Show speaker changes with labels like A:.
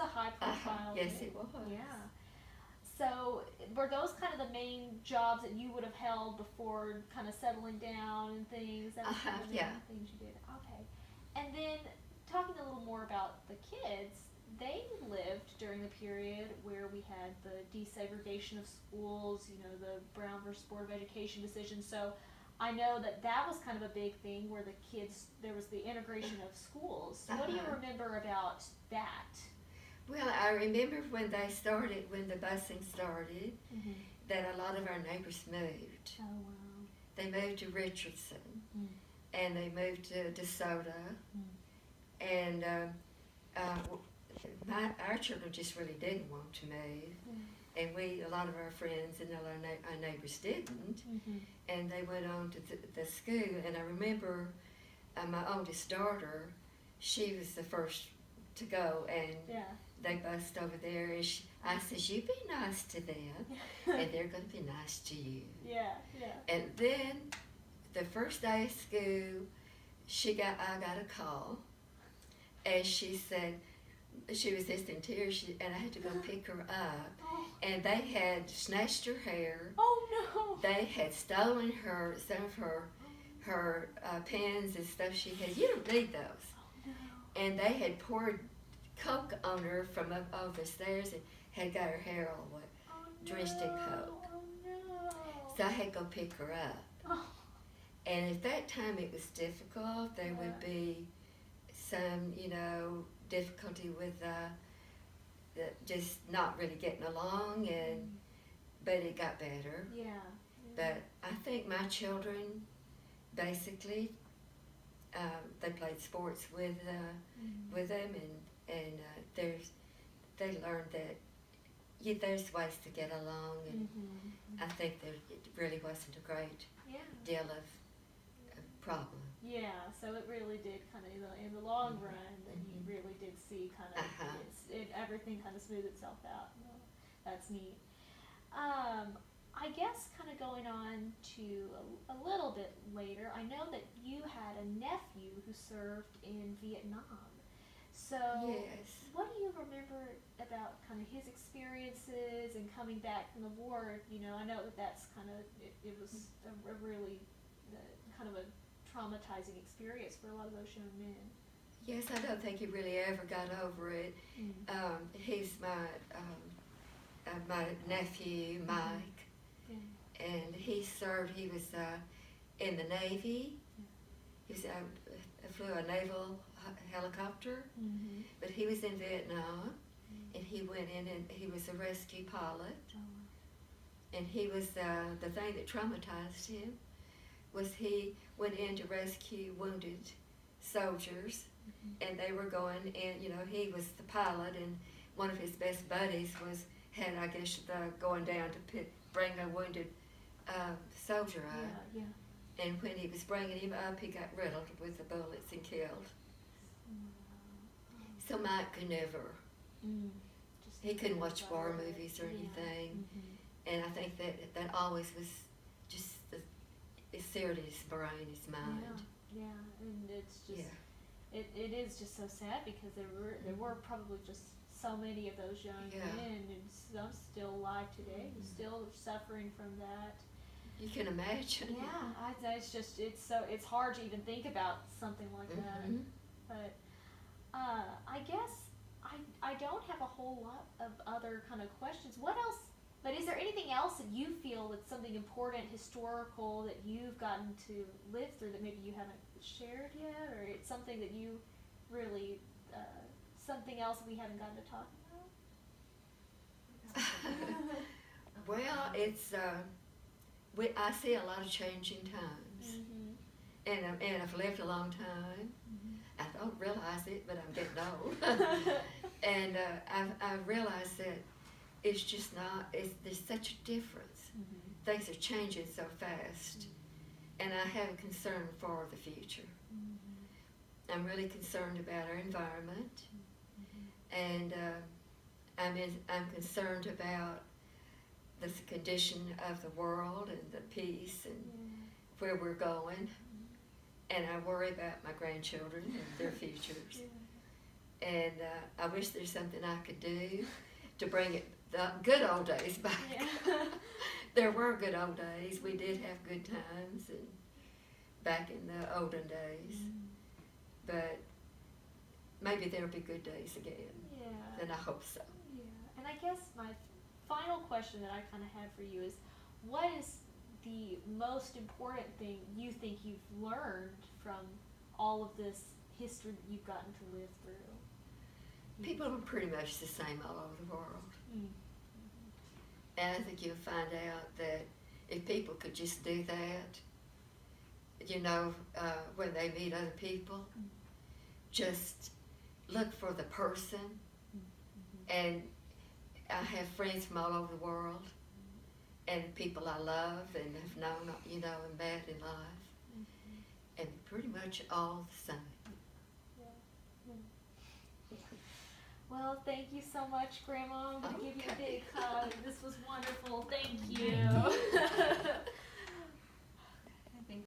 A: a high profile
B: Yes,
A: thing.
B: it was.
A: Yeah. So were those kind of the main jobs that you would have held before kind of settling down and things? That was kind of the
B: Yeah.
A: main things you did. Okay. And then talking a little more about the kids, they lived during the period where we had the desegregation of schools, the Brown versus Board of Education decision. So I know that that was kind of a big thing where the kids, there was the integration of schools. So what do you
B: Uh-huh.
A: remember about that?
B: Well, I remember when they started, when the busing started,
A: Mm-hmm.
B: that a lot of our neighbors moved.
A: Oh, wow.
B: They moved to Richardson,
A: Mm.
B: and they moved to DeSoto,
A: Mm.
B: and uh, our children just really didn't want to move, and a lot of our friends and our neighbors didn't,
A: Mm-hmm.
B: and they went on to the school. And I remember my oldest daughter, she was the first to go, and
A: Yeah.
B: they bussed over there, and I says, "You be nice to them, and they're going to be nice to you."
A: Yeah, yeah.
B: And then the first day of school, I got a call, and she said she was just in tears, and I had to go pick her up,
A: Oh,
B: and they had snatched her hair.
A: oh no.
B: They had stolen some of her pens and stuff she had. You don't need those.
A: Oh no.
B: And they had poured Coke on her from up over the stairs and had got her hair all wet,
A: Oh
B: drenched in
A: no.
B: Coke.
A: Oh no.
B: So I had to go pick her up.
A: Oh.
B: And at that time it was difficult. There would
A: Yeah.
B: be some, difficulty with just not really getting along, but it got better.
A: Yeah.
B: But I think my children basically they played sports with them, and they learned that there's ways to get along, and I think that it really wasn't a great
A: Yeah.
B: deal of problem.
A: Yeah, so it really did kind of, in the long run, that you really did see kind of, everything kind of smooth itself out. Well, that's neat. I guess kind of going on to a little bit later, I know that you had a nephew who served in Vietnam. So,
B: Yes.
A: what do you remember about kind of his experiences and coming back from the war? I know that that's kind of, it was a really kind of a traumatizing experience for a lot of those young men.
B: Yes, I don't think he really ever got over it. He's my nephew, Mike, and he served. He was in the Navy. He was, flew a naval helicopter, but he was in Vietnam, and he went in and he was a rescue pilot. And he was the thing that traumatized him was he went in to rescue wounded soldiers, and they were going in. He was the pilot, and one of his best buddies had I guess going down to bring a wounded soldier out.
A: Yeah, yeah.
B: And when he was bringing him up, he got riddled with the bullets and killed. So Mike could never. He couldn't watch war movies or anything, and I think that always was just it seared his brain, his mind.
A: Yeah, and it's just it is just so sad because there were probably just so many of those young men, and some still alive today, who still suffering from that.
B: You can imagine.
A: Yeah, it's hard to even think about something like that. But I guess I don't have a whole lot of other kind of questions. What else? But is there anything else that you feel that's something important, historical, that you've gotten to live through that maybe you haven't shared yet, or it's something that you really something else we haven't gotten to talk about?
B: Well, it's I see a lot of changing times, and I've lived a long time. I don't realize it, but I'm getting old, and I've realized that it's just not. There's such a difference. Things are changing so fast, and I have a concern for the future. I'm really concerned about our environment, and I'm concerned about the condition of the world and the peace and where we're going, and I worry about my grandchildren and their futures. And I wish there's something I could do to bring it the good old days back.
A: Yeah.
B: There were good old days. We did have good times and back in the olden days. But maybe there'll be good days again.
A: Yeah.
B: And I hope so.
A: Yeah. And I guess my final question that I kind of had for you is, what is the most important thing you think you've learned from all of this history that you've gotten to live through?
B: People are pretty much the same all over the world.
A: Mm-hmm.
B: And I think you'll find out that if people could just do that, you know, when they meet other people, just look for the person. And I have friends from all over the world, and people I love and have known, you know, and met in life, and pretty much all the same.
A: Well, thank you so much, Grandma. I'm going to give you a big hug. This was wonderful. Thank you.
B: Thank you.